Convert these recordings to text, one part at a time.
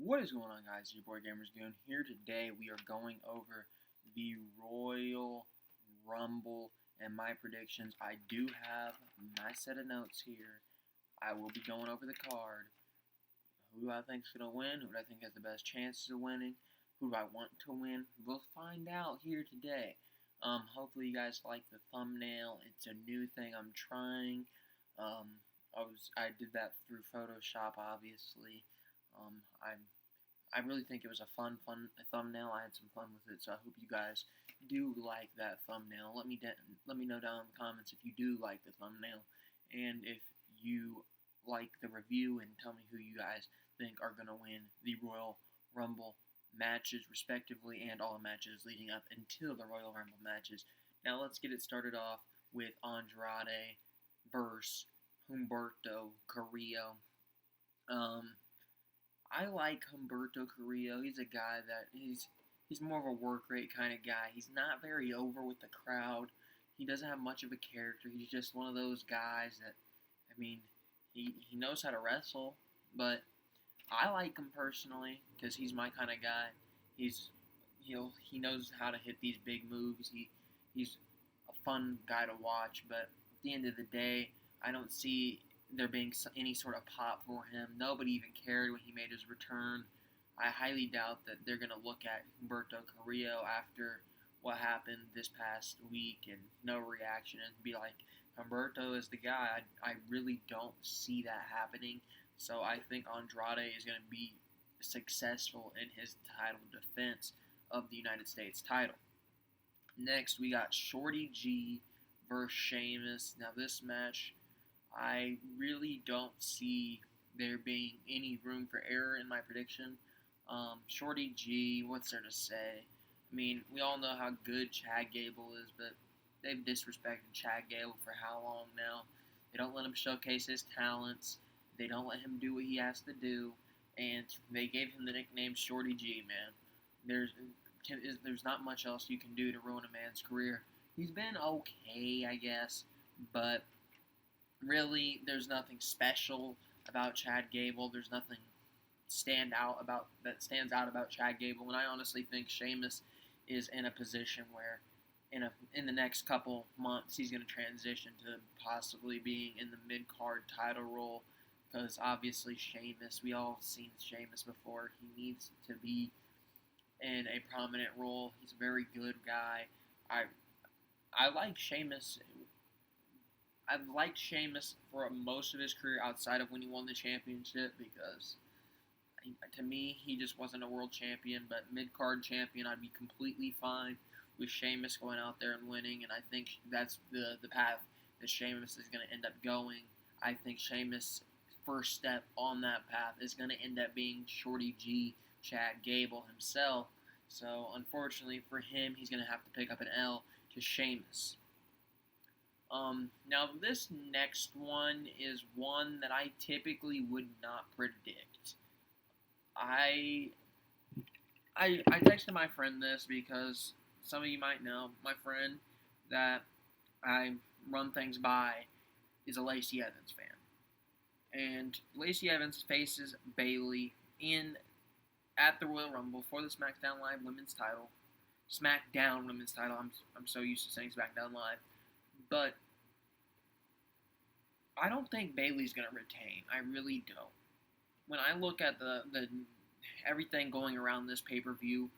What is going on, guys? Your boy Gamers Goon here. Today we are going over the Royal Rumble and my predictions. I do have my set of notes here. I will be going over the card. Who do I think is going to win? Who do I think has the best chances of winning? Who do I want to win? We'll find out here today. Hopefully you guys like the thumbnail. It's a new thing I'm trying. I did that through Photoshop, obviously. I really think it was a fun thumbnail. I had some fun with it, so I hope you guys do like that thumbnail. Let me know down in the comments if you do like the thumbnail, and if you like the review, and tell me who you guys think are gonna win the Royal Rumble matches, respectively, and all the matches leading up until the Royal Rumble matches. Now let's get it started off with Andrade versus Humberto Carrillo. I like Humberto Carrillo. He's a guy that he's more of a work rate kind of guy. He's not very over with the crowd. He doesn't have much of a character. He's just one of those guys that, I mean, he knows how to wrestle, but I like him personally because he's my kind of guy. He knows how to hit these big moves. He's a fun guy to watch, but at the end of the day, I don't see there being any sort of pop for him. Nobody even cared when he made his return. I highly doubt that they're going to look at Humberto Carrillo after what happened this past week and no reaction and be like, Humberto is the guy. I really don't see that happening. So I think Andrade is going to be successful in his title defense of the United States title. Next, we got Shorty G versus Sheamus. Now, this match, I really don't see there being any room for error in my prediction. Shorty G, what's there to say? I mean, we all know how good Chad Gable is, but they've disrespected Chad Gable for how long now? They don't let him showcase his talents. They don't let him do what he has to do, and they gave him the nickname Shorty G, man. There's not much else you can do to ruin a man's career. He's been okay, I guess, but really, there's nothing special about Chad Gable. There's nothing stands out about Chad Gable, and I honestly think Sheamus is in a position where in the next couple months he's going to transition to possibly being in the mid card title role, because obviously Sheamus, we all seen Sheamus before. He needs to be in a prominent role. He's a very good guy. I like Sheamus. I've liked Sheamus for most of his career outside of when he won the championship, because to me, he just wasn't a world champion. But mid-card champion, I'd be completely fine with Sheamus going out there and winning, and I think that's the path that Sheamus is going to end up going. I think Sheamus' first step on that path is going to end up being Shorty G, Chad Gable himself. So, unfortunately for him, he's going to have to pick up an L to Sheamus. Now this next one is one that I typically would not predict. I texted my friend this because some of you might know my friend that I run things by is a Lacey Evans fan, and Lacey Evans faces Bayley at the Royal Rumble for the SmackDown Live Women's Title. SmackDown Women's Title. I'm so used to saying SmackDown Live. But I don't think Bayley's going to retain. I really don't. When I look at the everything going around this pay-per-view,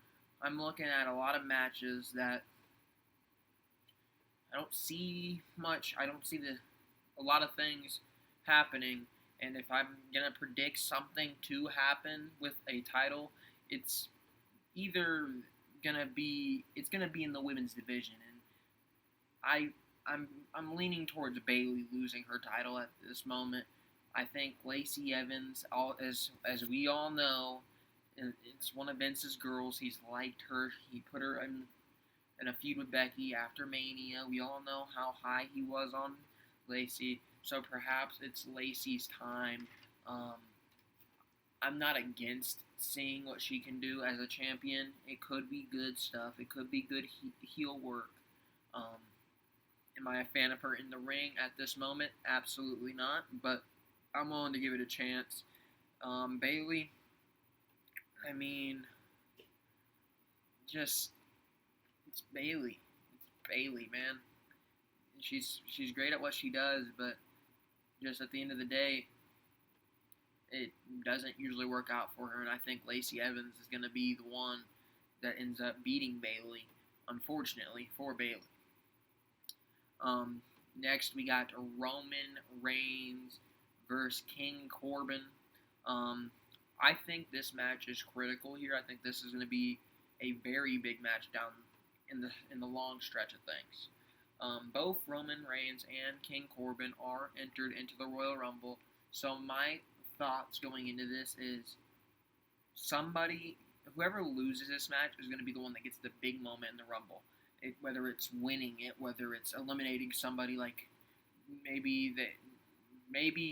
I'm looking at a lot of matches that I don't see much. I don't see a lot of things happening. And if I'm going to predict something to happen with a title, it's either going to be in the women's division. And I'm leaning towards Bayley losing her title at this moment. I think Lacey Evans, as we all know, it's one of Vince's girls. He's liked her. He put her in a feud with Becky after Mania. We all know how high he was on Lacey. So perhaps it's Lacey's time. I'm not against seeing what she can do as a champion. It could be good stuff. It could be good heel work. Am I a fan of her in the ring at this moment? Absolutely not, but I'm willing to give it a chance. Bayley, I mean, just it's Bayley. It's Bayley, man. She's great at what she does, but just at the end of the day, it doesn't usually work out for her. And I think Lacey Evans is going to be the one that ends up beating Bayley, unfortunately for Bayley. Next, we got Roman Reigns versus King Corbin. I think this match is critical here. I think this is going to be a very big match down in the long stretch of things. Both Roman Reigns and King Corbin are entered into the Royal Rumble. So my thoughts going into this is whoever loses this match is going to be the one that gets the big moment in the Rumble. Whether it's winning it, whether it's eliminating somebody, like maybe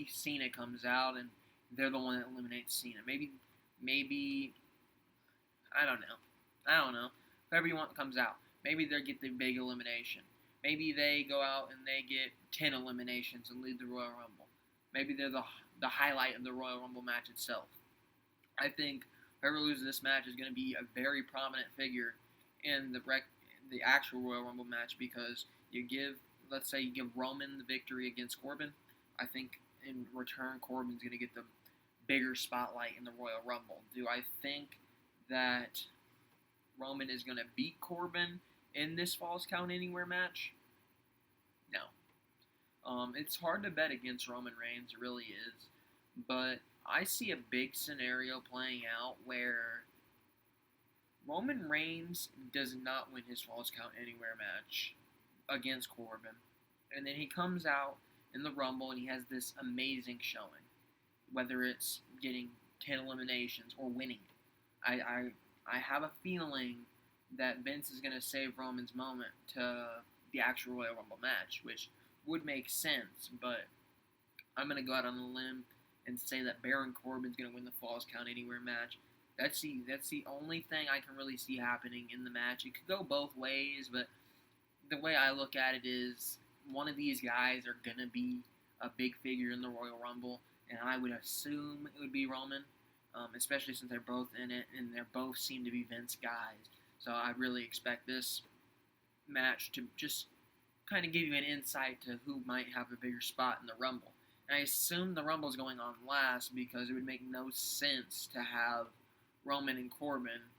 Cena comes out and they're the one that eliminates Cena. Maybe I don't know. Whoever you want comes out. Maybe they get the big elimination. Maybe they go out and they get 10 eliminations and lead the Royal Rumble. Maybe they're the highlight of the Royal Rumble match itself. I think whoever loses this match is going to be a very prominent figure in the actual Royal Rumble match, because let's say you give Roman the victory against Corbin. I think in return Corbin's going to get the bigger spotlight in the Royal Rumble. Do I think that Roman is going to beat Corbin in this Falls Count Anywhere match? No. It's hard to bet against Roman Reigns, it really is. But I see a big scenario playing out where Roman Reigns does not win his Falls Count Anywhere match against Corbin. And then he comes out in the Rumble and he has this amazing showing. Whether it's getting 10 eliminations or winning. I have a feeling that Vince is going to save Roman's moment to the actual Royal Rumble match, which would make sense, but I'm going to go out on a limb and say that Baron Corbin's going to win the Falls Count Anywhere match. That's the only thing I can really see happening in the match. It could go both ways, but the way I look at it is one of these guys are going to be a big figure in the Royal Rumble, and I would assume it would be Roman, especially since they're both in it, and they both seem to be Vince guys. So I really expect this match to just kind of give you an insight to who might have a bigger spot in the Rumble. And I assume the Rumble is going on last because it would make no sense to have Roman and Corbin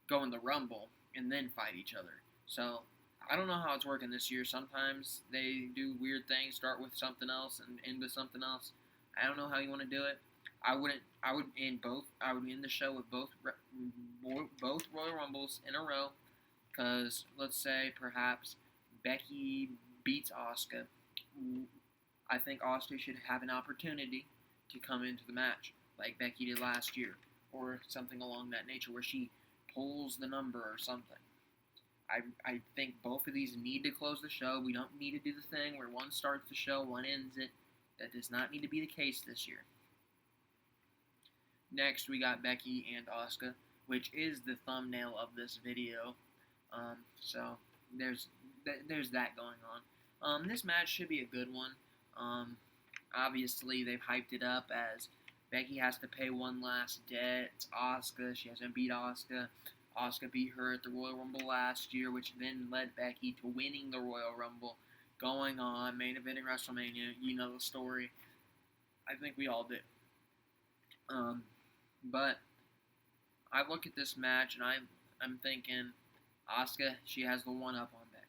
go in the Rumble and then fight each other. So I don't know how it's working this year. Sometimes they do weird things, start with something else and end with something else. I don't know how you want to do it. I would end the show with both Royal Rumbles in a row, because let's say perhaps Becky beats Asuka. I think Asuka should have an opportunity to come into the match like Becky did last year, or something along that nature where she pulls the number or something. I think both of these need to close the show. We don't need to do the thing where one starts the show, one ends it. That does not need to be the case this year. Next, we got Becky and Asuka, which is the thumbnail of this video. So there's that going on. This match should be a good one. Obviously, they've hyped it up as Becky has to pay one last debt. It's Asuka. She hasn't beat Asuka. Asuka beat her at the Royal Rumble last year, which then led Becky to winning the Royal Rumble. Going on, main eventing WrestleMania. You know the story. I think we all do. But I look at this match and I'm thinking Asuka, she has the one up on Becky.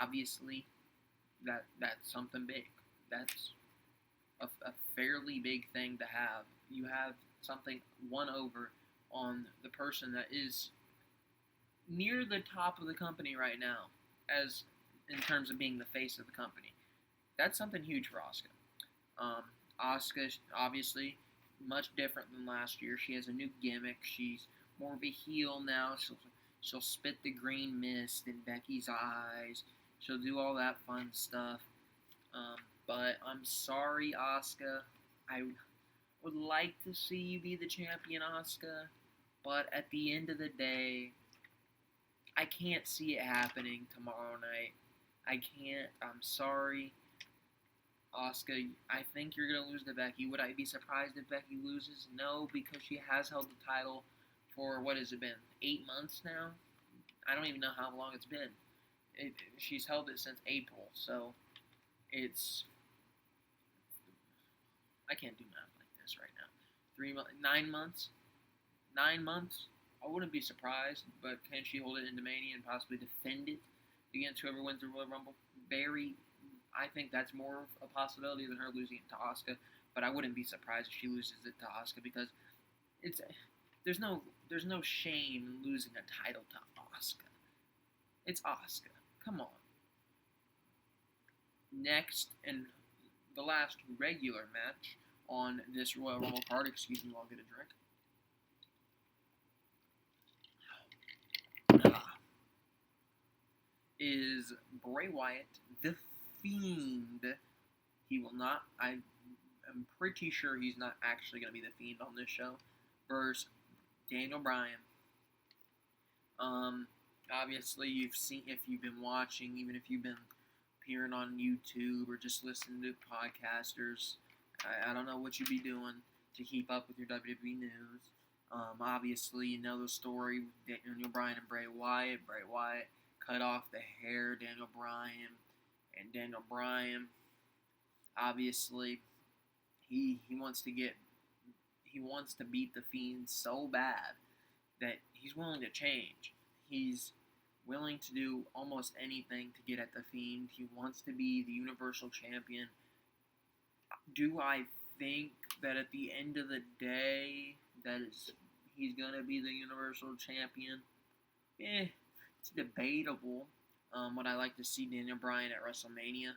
Obviously, that's something big. That's a fairly big thing to have. You have something one over on the person that is near the top of the company right now, as in terms of being the face of the company. That's something huge for Asuka. Asuka, obviously, much different than last year. She has a new gimmick. She's more of a heel now. She'll spit the green mist in Becky's eyes. She'll do all that fun stuff. But I'm sorry, Asuka. I would like to see you be the champion, Asuka. But at the end of the day, I can't see it happening tomorrow night. I can't. I'm sorry. Asuka, I think you're going to lose to Becky. Would I be surprised if Becky loses? No, because she has held the title for what has it been? 8 months now. I don't even know how long it's been. She's held it since April, so it's I can't do math like this right now. 9 months, 9 months. I wouldn't be surprised, but can she hold it into Mania and possibly defend it against whoever wins the Royal Rumble? I think that's more of a possibility than her losing it to Asuka. But I wouldn't be surprised if she loses it to Asuka because it's there's no shame in losing a title to Asuka. It's Asuka. Come on. Next, and the last regular match on this Royal Rumble card, excuse me while I get a drink, is Bray Wyatt, the Fiend. He will not, I'm pretty sure he's not actually going to be the Fiend on this show, versus Daniel Bryan. Obviously, you've seen, if you've been watching, even if you've been appearing on YouTube or just listening to podcasters, I don't know what you'd be doing to keep up with your WWE news. Obviously, you know the story with Daniel Bryan and Bray Wyatt. Bray Wyatt cut off the hair, Daniel Bryan, and Daniel Bryan, obviously, he wants to beat the Fiend so bad that he's willing to change. He's willing to do almost anything to get at the Fiend. He wants to be the Universal Champion. Do I think that at the end of the day he's going to be the Universal Champion? It's debatable. Would I like to see Daniel Bryan at WrestleMania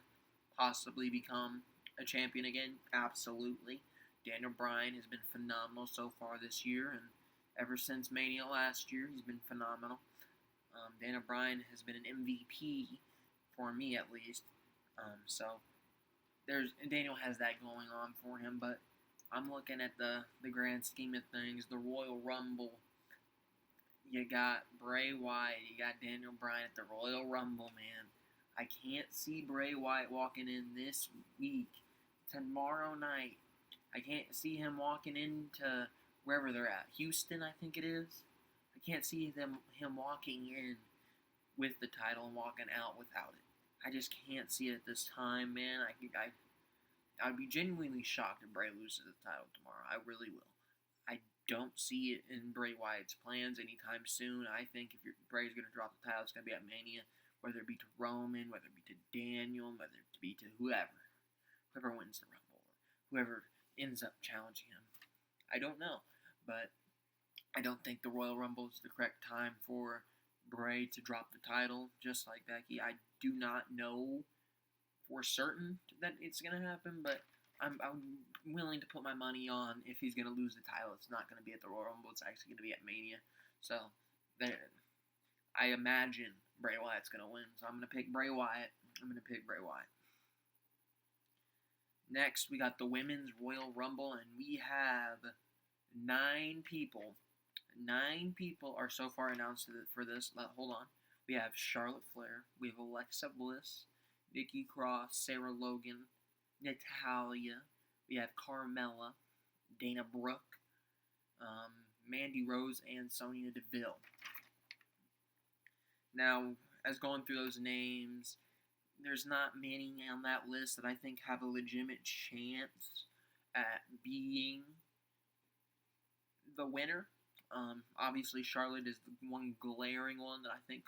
possibly become a champion again? Absolutely. Daniel Bryan has been phenomenal so far this year, and ever since Mania last year, he's been phenomenal. Daniel Bryan has been an MVP for me, at least. So Daniel has that going on for him, but I'm looking at the grand scheme of things, the Royal Rumble. You got Bray Wyatt, you got Daniel Bryan at the Royal Rumble, man. I can't see Bray Wyatt walking in this week, tomorrow night. I can't see him walking into wherever they're at. Houston, I think it is. I can't see him walking in with the title and walking out without it. I just can't see it at this time, man. I'd be genuinely shocked if Bray loses the title tomorrow. I really will. I don't see it in Bray Wyatt's plans anytime soon. I think if Bray's going to drop the title, it's going to be at Mania, whether it be to Roman, whether it be to Daniel, whether it be to whoever wins the Rumble, or whoever ends up challenging him. I don't know, but I don't think the Royal Rumble is the correct time for Bray to drop the title, just like Becky. I do not know for certain that it's going to happen, but I'm willing to put my money on if he's going to lose the title, it's not going to be at the Royal Rumble. It's actually going to be at Mania. So I imagine Bray Wyatt's going to win. So I'm going to pick Bray Wyatt. Next, we got the Women's Royal Rumble, and we have 9 people. 9 people are so far announced for this. Hold on. We have Charlotte Flair. We have Alexa Bliss, Nikki Cross, Sarah Logan, Natalya. We have Carmella, Dana Brooke, Mandy Rose, and Sonya Deville. Now, as going through those names, there's not many on that list that I think have a legitimate chance at being the winner. Obviously, Charlotte is the one glaring one that I think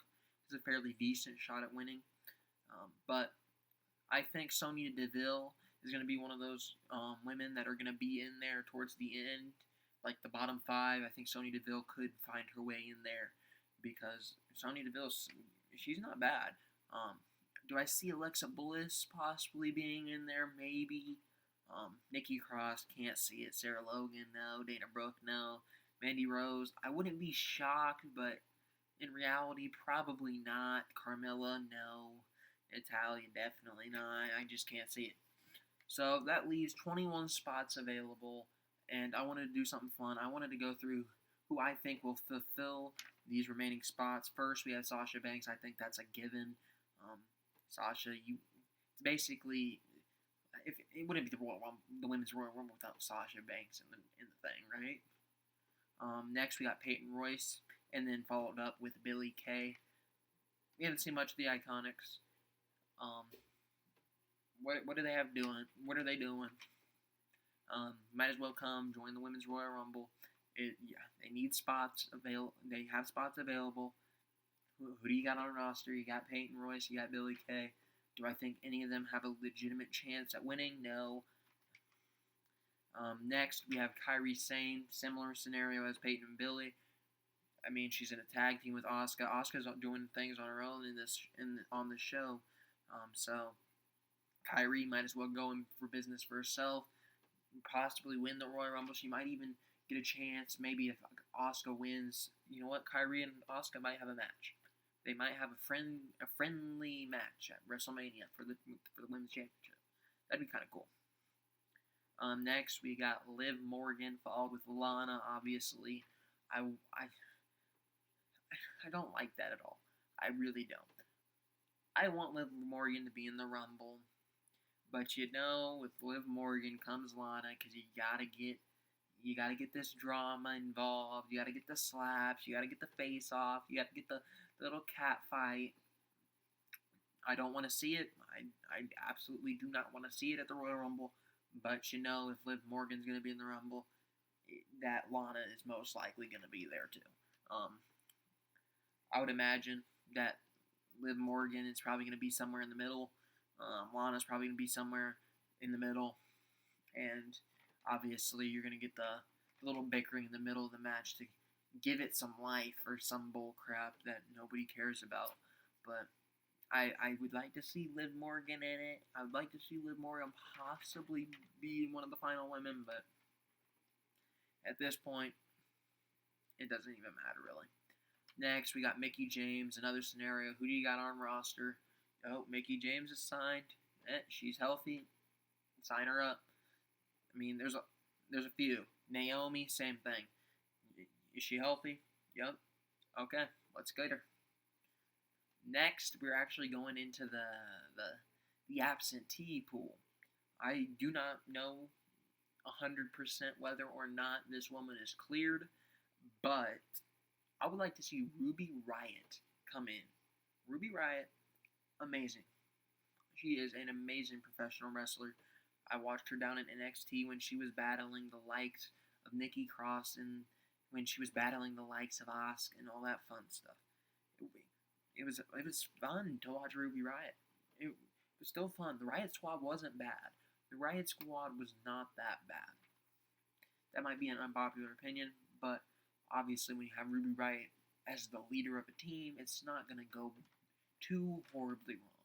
is a fairly decent shot at winning. But I think Sonya Deville is going to be one of those women that are going to be in there towards the end, like the bottom 5. I think Sonya Deville could find her way in there because Sonya Deville, she's not bad. Do I see Alexa Bliss possibly being in there? Maybe. Nikki Cross, can't see it. Sarah Logan, no. Dana Brooke, no. Mandy Rose, I wouldn't be shocked, but in reality, probably not. Carmella, no. Natalya, definitely not. I just can't see it. So that leaves 21 spots available, and I wanted to do something fun. I wanted to go through who I think will fulfill these remaining spots. First, we have Sasha Banks. I think that's a given. Sasha, it's basically, if it wouldn't be the Women's Royal Rumble without Sasha Banks in the thing, right? Next, we got Peyton Royce, and then followed up with Billie Kay. We haven't seen much of the Iconics. Um, what do they have doing? What are they doing? Might as well come join the Women's Royal Rumble. They need spots available. They have spots available. Who do you got on the roster? You got Peyton Royce. You got Billie Kay. Do I think any of them have a legitimate chance at winning? No. Next, we have Kairi Sane. Similar scenario as Peyton and Billie. I mean, she's in a tag team with Asuka. Asuka's doing things on her own on the show. So Kairi might as well go in for business for herself. Possibly win the Royal Rumble. She might even get a chance. Maybe if Asuka wins, you know what? Kairi and Asuka might have a match. They might have a friendly match at WrestleMania for the Women's Championship. That'd be kind of cool. Next we got Liv Morgan followed with Lana. Obviously, I don't like that at all. I really don't. I want Liv Morgan to be in the Rumble, but with Liv Morgan comes Lana, because you gotta get this drama involved. You gotta get the slaps. You gotta get the face off. You gotta get the little cat fight. I don't want to see it. I absolutely do not want to see it at the Royal Rumble. But if Liv Morgan's going to be in the Rumble, that Lana is most likely going to be there too. I would imagine that Liv Morgan is probably going to be somewhere in the middle. Lana's probably going to be somewhere in the middle. And obviously you're going to get the little bickering in the middle of the match to give it some life or some bull crap that nobody cares about. But I would like to see Liv Morgan in it. I would like to see Liv Morgan possibly be one of the final women, but at this point, it doesn't even matter really. Next, we got Mickie James, another scenario. Who do you got on roster? Oh, Mickie James is signed. She's healthy. Sign her up. I mean, there's a few. Naomi, same thing. Is she healthy? Yep. Okay, let's get her. Next, we're actually going into the absentee pool. I do not know 100% whether or not this woman is cleared, but I would like to see Ruby Riott come in. Ruby Riott, amazing. She is an amazing professional wrestler. I watched her down in NXT when she was battling the likes of Nikki Cross and when she was battling the likes of Asuka and all that fun stuff. It was fun to watch Ruby Riott. It was still fun. The Riott Squad wasn't bad. The Riott Squad was not that bad. That might be an unpopular opinion, but obviously when you have Ruby Riott as the leader of a team, it's not going to go too horribly wrong.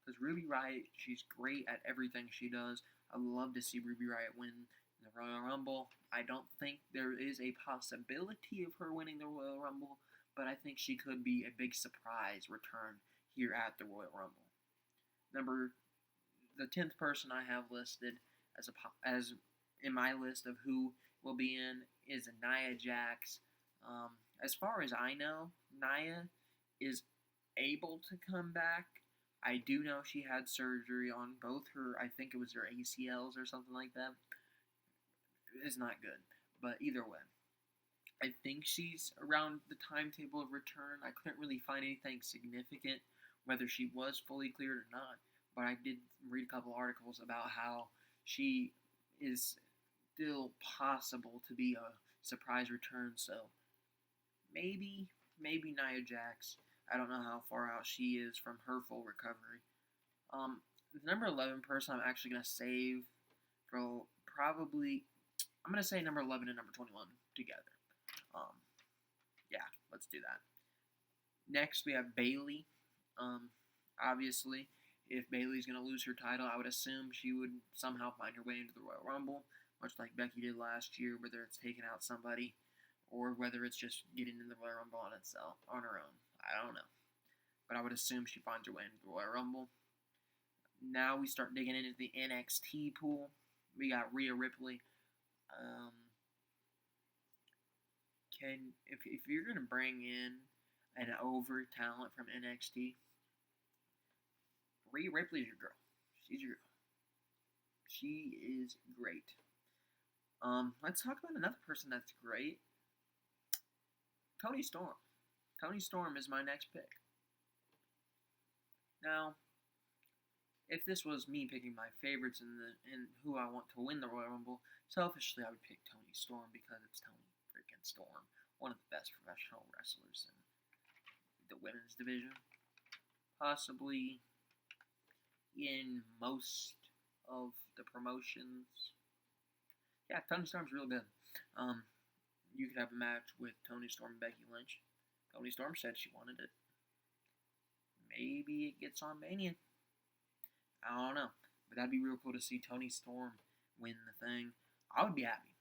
Because Ruby Riott, she's great at everything she does. I'd love to see Ruby Riott win the Royal Rumble. I don't think there is a possibility of her winning the Royal Rumble, but I think she could be a big surprise return here at the Royal Rumble. The 10th person I have listed as in my list of who will be in is Nia Jax. As far as I know, Nia is able to come back. I do know she had surgery on both her, I think it was her ACLs or something like that. It's not good, but either way. I think she's around the timetable of return. I couldn't really find anything significant, whether she was fully cleared or not. But I did read a couple articles about how she is still possible to be a surprise return. So maybe Nia Jax. I don't know how far out she is from her full recovery. The number 11 person I'm actually going to save for probably, I'm going to say number 11 and number 21 together. Yeah, let's do that. Next, we have Bayley. Obviously, if Bayley's going to lose her title, I would assume she would somehow find her way into the Royal Rumble, much like Becky did last year, whether it's taking out somebody or whether it's just getting in the Royal Rumble on itself, on her own. I don't know. But I would assume she finds her way into the Royal Rumble. Now we start digging into the NXT pool. We got Rhea Ripley. If you're going to bring in an over talent from NXT, Rhea Ripley's your girl. She's your girl. She is great. Let's talk about another person that's great. Toni Storm. Toni Storm is my next pick. Now, if this was me picking my favorites and who I want to win the Royal Rumble, selfishly I would pick Toni Storm because it's Toni freaking Storm, one of the best professional wrestlers in the women's division, possibly in most of the promotions. Yeah, Toni Storm's real good. You could have a match with Toni Storm and Becky Lynch. Toni Storm said she wanted it. Maybe it gets on Mania. I don't know. But that'd be real cool to see Toni Storm win the thing. I would be happy.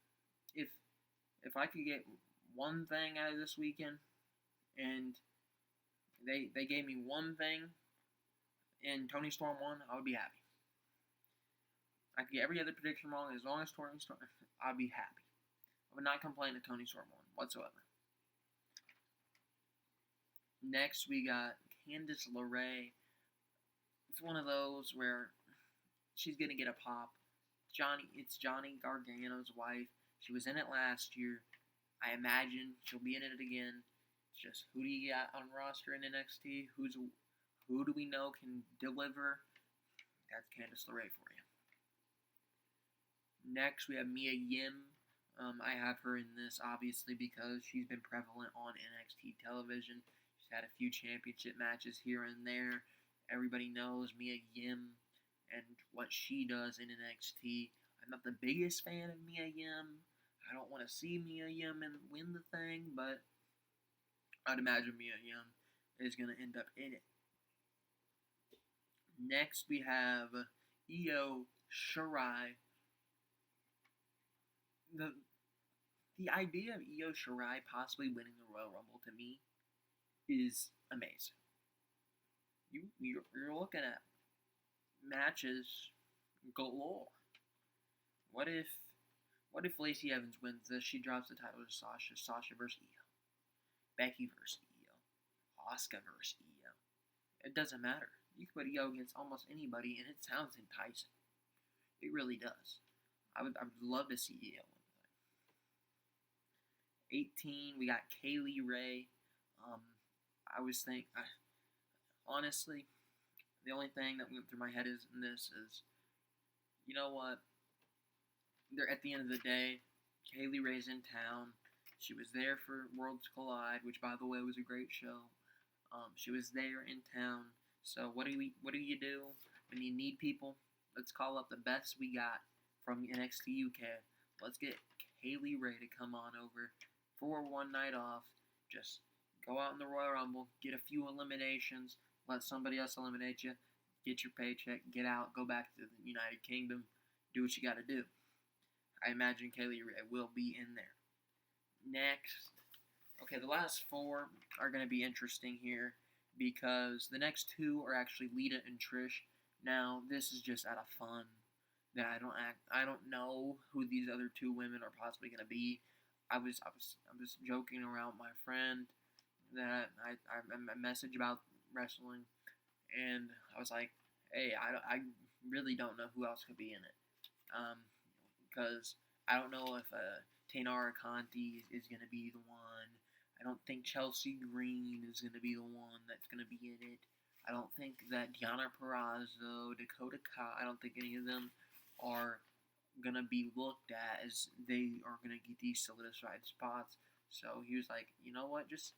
If I could get one thing out of this weekend and they gave me one thing and Toni Storm won, I would be happy. I could get every other prediction wrong as long as Toni Storm, I'd be happy. I would not complain if Toni Storm won whatsoever. Next, we got Candice LeRae. It's one of those where she's going to get a pop. It's Johnny Gargano's wife. She was in it last year. I imagine she'll be in it again. It's just, who do you got on roster in NXT? Who do we know can deliver? That's Candice LeRae for you. Next, we have Mia Yim. I have her in this, obviously, because she's been prevalent on NXT television. She's had a few championship matches here and there. Everybody knows Mia Yim and what she does in NXT. I'm not the biggest fan of Mia Yim. I don't want to see Mia Yim win the thing, but I'd imagine Mia Yim is going to end up in it. Next, we have Io Shirai. The idea of Io Shirai possibly winning the Royal Rumble, to me, is amazing. You're looking at matches galore. What if Lacey Evans wins this? She drops the title to Sasha. Sasha versus Io. Becky versus Io. Asuka versus Io. It doesn't matter. You can put Io against almost anybody, and it sounds enticing. It really does. I would love to see Io win. 18, we got Kaylee Ray. Honestly, the only thing that went through my head is, you know what? They're at the end of the day, Kaylee Ray's in town. She was there for Worlds Collide, which, by the way, was a great show. She was there in town. So what do you do when you need people? Let's call up the best we got from NXT UK. Let's get Kaylee Ray to come on over for one night off. Just go out in the Royal Rumble, get a few eliminations, let somebody else eliminate you, get your paycheck, get out, go back to the United Kingdom, do what you got to do. I imagine Kaylee Ray will be in there. Next, okay, the last four are going to be interesting here because the next two are actually Lita and Trish. Now, this is just out of fun that I don't know who these other two women are possibly going to be. I was joking around with my friend that I messaged about wrestling, and I was like, hey, I really don't know who else could be in it, because I don't know if Taynara Conti is going to be the one. I don't think Chelsea Green is going to be the one that's going to be in it. I don't think that Deonna Purrazzo, Dakota Kai, I don't think any of them are going to be looked at as they are going to get these solidified spots. So he was like, you know what, just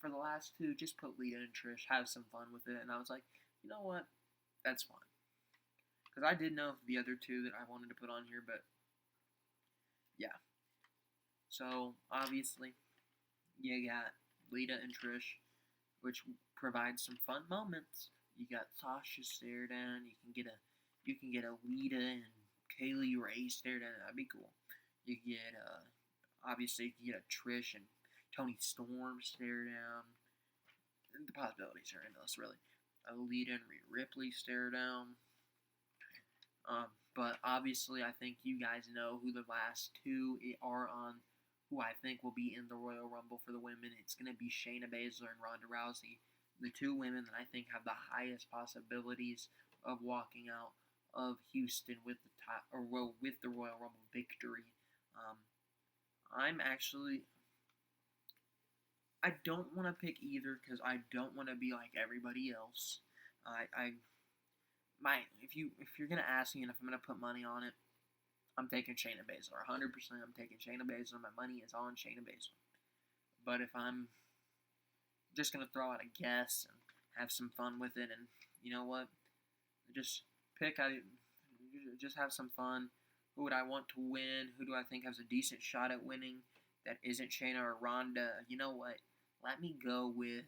for the last two, just put Lita and Trish, have some fun with it. And I was like, you know what, that's fine. Because I did know the other two that I wanted to put on here, but yeah. So, obviously, you got Lita and Trish, which provides some fun moments. You got Sasha stare down. You can get a Lita and Kaylee Ray stare down. That'd be cool. You get obviously you get a Trish and Toni Storm stare down. The possibilities are endless, really. A Lita and Rhea Ripley stare down. But obviously, I think you guys know who the last two are on. Who I think will be in the Royal Rumble for the women. It's going to be Shayna Baszler and Ronda Rousey, the two women that I think have the highest possibilities of walking out of Houston with the Royal Rumble victory. I'm actually I don't want to pick either because I don't want to be like everybody else. I my if you're gonna ask me and if I'm gonna put money on it, I'm taking Shayna Baszler. 100%. I'm taking Shayna Baszler. My money is on Shayna Baszler. But if I'm just gonna throw out a guess and have some fun with it, and you know what, just just have some fun. Who would I want to win? Who do I think has a decent shot at winning? That isn't Shayna or Ronda. You know what? Let me go with.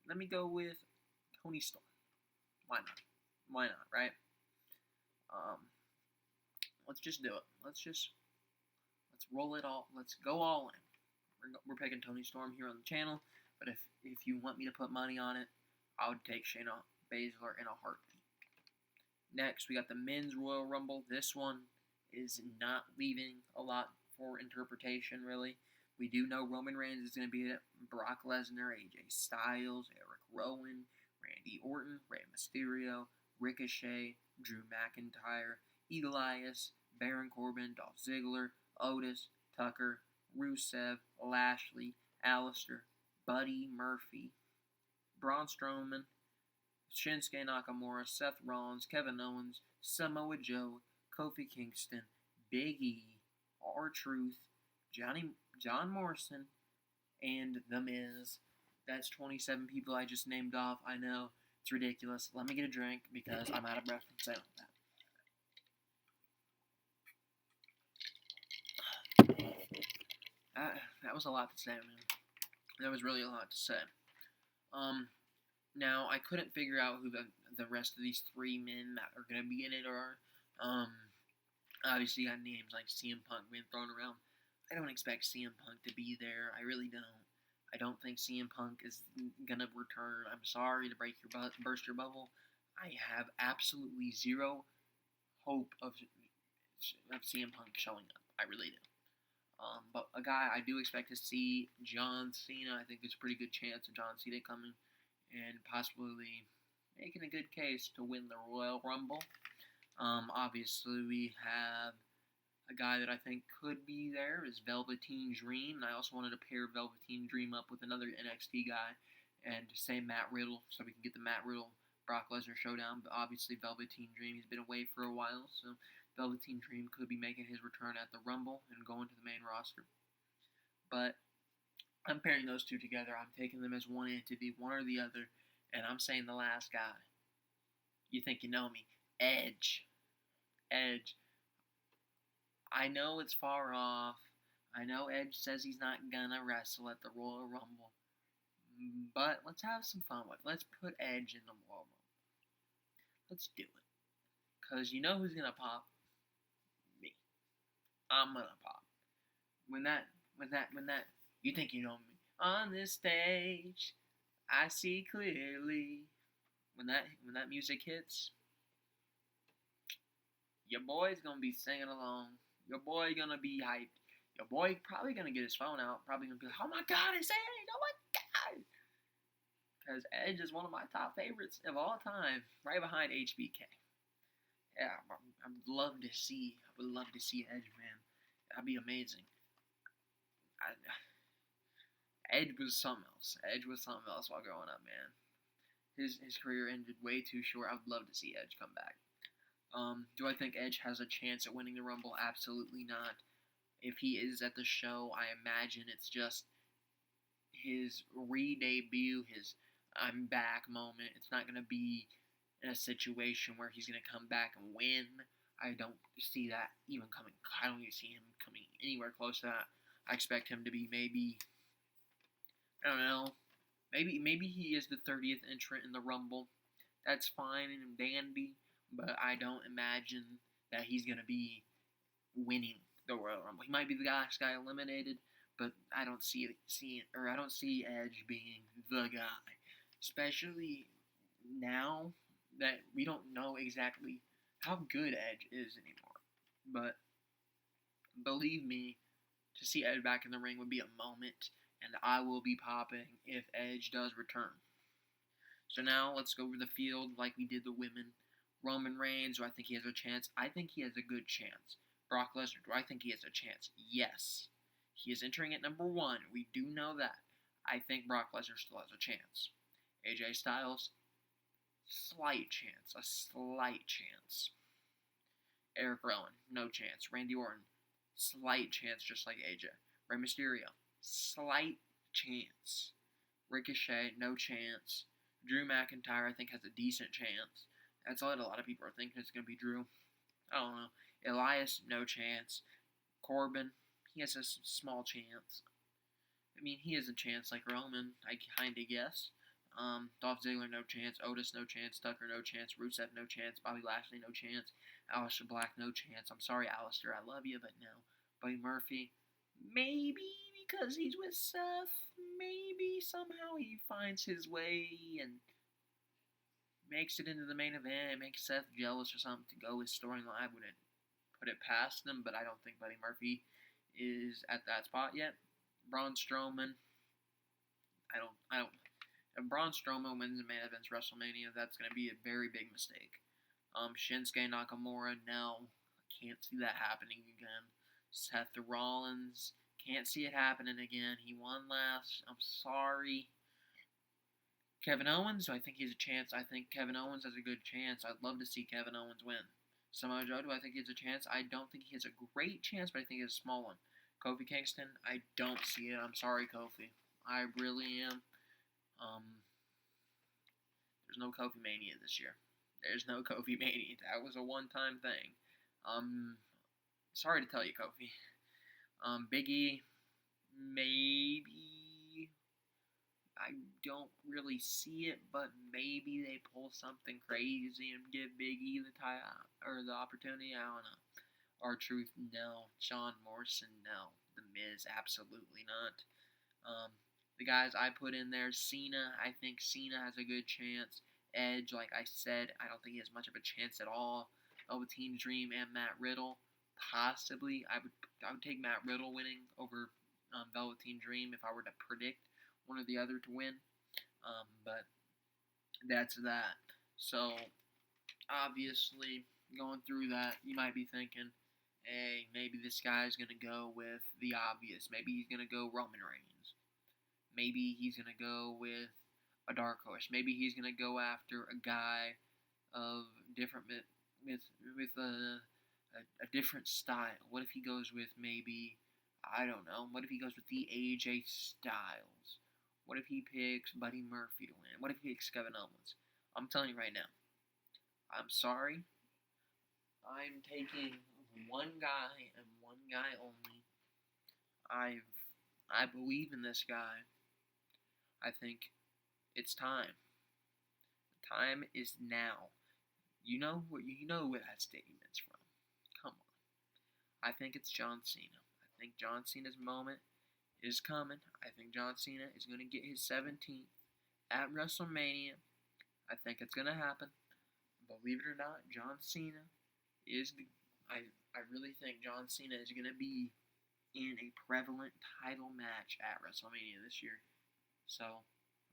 Let me go with Toni Storm. Why not? Why not? Right? Um, let's just do it. Let's roll it all. Let's go all in. We're picking Toni Storm here on the channel. But if you want me to put money on it, I would take Shayna Baszler in a heartbeat. Next, we got the Men's Royal Rumble. This one is not leaving a lot for interpretation, really. We do know Roman Reigns is going to be it. Brock Lesnar, AJ Styles, Eric Rowan, Randy Orton, Rey Mysterio, Ricochet, Drew McIntyre, Elias, Baron Corbin, Dolph Ziggler, Otis, Tucker, Rusev, Lashley, Alistair, Buddy Murphy, Braun Strowman, Shinsuke Nakamura, Seth Rollins, Kevin Owens, Samoa Joe, Kofi Kingston, Big E, R-Truth, John Morrison, and The Miz. That's 27 people I just named off. I know, it's ridiculous. Let me get a drink because I'm out of breath from saying that. That was a lot to say, man. That was really a lot to say. Now, I couldn't figure out who the rest of these three men that are going to be in it are. Obviously, you got names like CM Punk being thrown around. I don't expect CM Punk to be there. I really don't. I don't think CM Punk is going to return. I'm sorry to burst your bubble. I have absolutely zero hope of CM Punk showing up. I really do. But a guy I do expect to see, John Cena. I think there's a pretty good chance of John Cena coming and possibly making a good case to win the Royal Rumble. Obviously, we have a guy that I think could be there is Velveteen Dream, and I also wanted to pair Velveteen Dream up with another NXT guy and say Matt Riddle, so we can get the Matt Riddle Brock Lesnar showdown. But obviously, Velveteen Dream, he's been away for a while, so Velveteen Dream could be making his return at the Rumble and going to the main roster. But I'm pairing those two together. I'm taking them as one entity, one or the other, and I'm saying the last guy. You think you know me. Edge. I know it's far off. I know Edge says he's not gonna wrestle at the Royal Rumble. But let's have some fun with it. Let's put Edge in the Royal Rumble. Let's do it. Because you know who's gonna pop? Me. I'm gonna pop. When that, you think you know me. On this stage, I see clearly. When that music hits, your boy's gonna be singing along. Your boy gonna be hyped. Your boy probably gonna get his phone out. Probably gonna be like, "Oh my God, it's Edge! Oh my God!" Because Edge is one of my top favorites of all time, right behind HBK. Yeah, I would love to see Edge, man. That'd be amazing. Edge was something else. While growing up, man. His career ended way too short. I would love to see Edge come back. Do I think Edge has a chance at winning the Rumble? Absolutely not. If he is at the show, I imagine it's just his re-debut, his I'm back moment. It's not going to be in a situation where he's going to come back and win. I don't see that even coming. I don't even see him coming anywhere close to that. I expect him to be maybe, I don't know, maybe he is the 30th entrant in the Rumble. That's fine and dandy, but I don't imagine that he's going to be winning the Royal Rumble. He might be the last guy eliminated, but I don't see Edge being the guy, especially now that we don't know exactly how good Edge is anymore. But believe me, to see Edge back in the ring would be a moment, and I will be popping if Edge does return. So now let's go over the field like we did the women. Roman Reigns, do I think he has a chance? I think he has a good chance. Brock Lesnar, do I think he has a chance? Yes. He is entering at number 1. We do know that. I think Brock Lesnar still has a chance. AJ Styles, slight chance. A slight chance. Eric Rowan, no chance. Randy Orton, slight chance, just like AJ. Rey Mysterio, slight chance. Ricochet, no chance. Drew McIntyre, I think, has a decent chance. That's what a lot of people are thinking it's going to be Drew. I don't know. Elias, no chance. Corbin, he has a small chance. I mean, he has a chance like Roman, I kind of guess. Dolph Ziggler, no chance. Otis, no chance. Tucker, no chance. Rusev, no chance. Bobby Lashley, no chance. Aleister Black, no chance. I'm sorry, Aleister, I love you, but no. Buddy Murphy, maybe because he's with Seth. Maybe somehow he finds his way and makes it into the main event, makes Seth jealous or something to go his storyline. I wouldn't put it past him, but I don't think Buddy Murphy is at that spot yet. Braun Strowman, I don't. If Braun Strowman wins the main event's WrestleMania, that's going to be a very big mistake. Shinsuke Nakamura, no, I can't see that happening again. Seth Rollins, can't see it happening again. He won last. I'm sorry. Kevin Owens, do I think he has a chance? I think Kevin Owens has a good chance. I'd love to see Kevin Owens win. Samoa Joe, do I think he has a chance? I don't think he has a great chance, but I think he has a small one. Kofi Kingston, I don't see it. I'm sorry, Kofi. I really am. There's no Kofi Mania this year. There's no Kofi Mania. That was a one-time thing. Sorry to tell you, Kofi. Big E, maybe. I don't really see it, but maybe they pull something crazy and give Big E the opportunity. I don't know. R-Truth, no. Shawn Morrison, no. The Miz, absolutely not. The guys I put in there, Cena, I think Cena has a good chance. Edge, like I said, I don't think he has much of a chance at all. Velveteen Dream and Matt Riddle, possibly. I would take Matt Riddle winning over Velveteen Dream if I were to predict one or the other to win. But that's that. So, obviously, going through that, you might be thinking, hey, maybe this guy's going to go with the obvious. Maybe he's going to go Roman Reigns. Maybe he's going to go with a dark horse. Maybe he's going to go after a guy of different with a different style. What if he goes with maybe, I don't know, what if he goes with the AJ Styles? What if he picks Buddy Murphy to win? What if he picks Kevin Owens? I'm telling you right now, I'm sorry. I'm taking one guy and one guy only. I believe in this guy. I think it's time. The time is now. You know where that statement's from. Come on. I think it's John Cena. I think John Cena's moment is coming. I think John Cena is going to get his 17th at WrestleMania. I think it's going to happen. Believe it or not, John Cena is I really think John Cena is going to be in a prevalent title match at WrestleMania this year. So,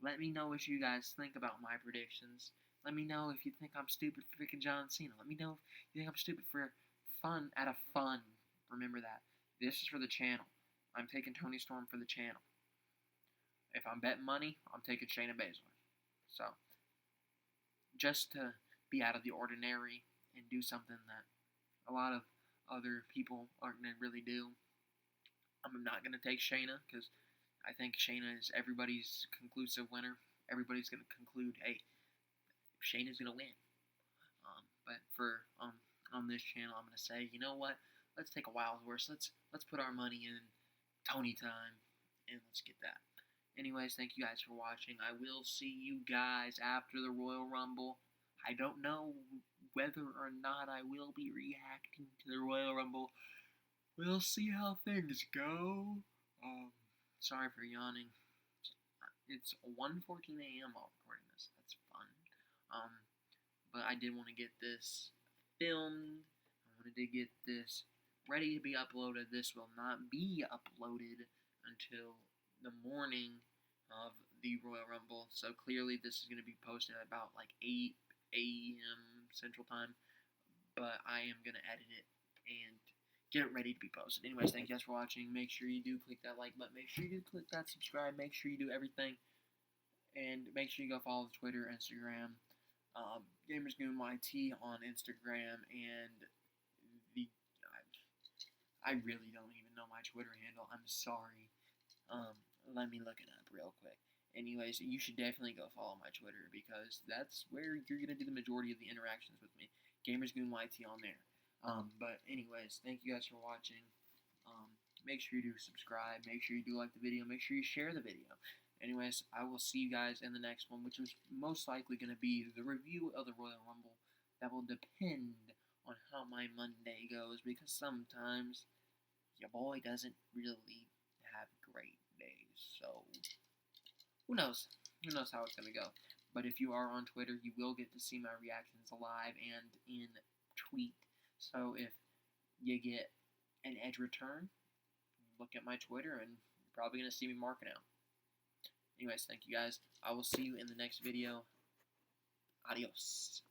let me know what you guys think about my predictions. Let me know if you think I'm stupid for picking John Cena. Let me know if you think I'm stupid for fun. Remember that. This is for the channel. I'm taking Toni Storm for the channel. If I'm betting money, I'm taking Shayna Baszler. So, just to be out of the ordinary and do something that a lot of other people aren't going to really do, I'm not going to take Shayna because I think Shayna is everybody's conclusive winner. Everybody's going to conclude, hey, Shayna's going to win. But for on this channel, I'm going to say, you know what? Let's take a wild horse. Let's put our money in Tony time, and let's get that. Anyways, thank you guys for watching. I will see you guys after the Royal Rumble. I don't know whether or not I will be reacting to the Royal Rumble. We'll see how things go. Sorry for yawning. It's 1:14 a.m. while recording this. That's fun. But I did want to get this filmed. I wanted to get this ready to be uploaded. This will not be uploaded until the morning of the Royal Rumble. So clearly this is going to be posted at about like 8 a.m. Central Time. But I am going to edit it and get it ready to be posted. Anyways, thank you guys for watching. Make sure you do click that like button. Make sure you do click that subscribe. Make sure you do everything. And make sure you go follow Twitter, Instagram, GamersGoonYT on Instagram, and the I really don't even know my Twitter handle. I'm sorry. Let me look it up real quick. Anyways, you should definitely go follow my Twitter because that's where you're gonna do the majority of the interactions with me. GamersGoonYT on there. But anyways, thank you guys for watching. Make sure you do subscribe. Make sure you do like the video. Make sure you share the video. Anyways, I will see you guys in the next one, which is most likely going to be the review of the Royal Rumble. That will depend on how my Monday goes, because sometimes your boy doesn't really have great days. So, who knows? Who knows how it's going to go. But if you are on Twitter, you will get to see my reactions live and in tweet. So if you get an Edge return, look at my Twitter and you're probably going to see me marking out. Anyways, thank you guys. I will see you in the next video. Adios.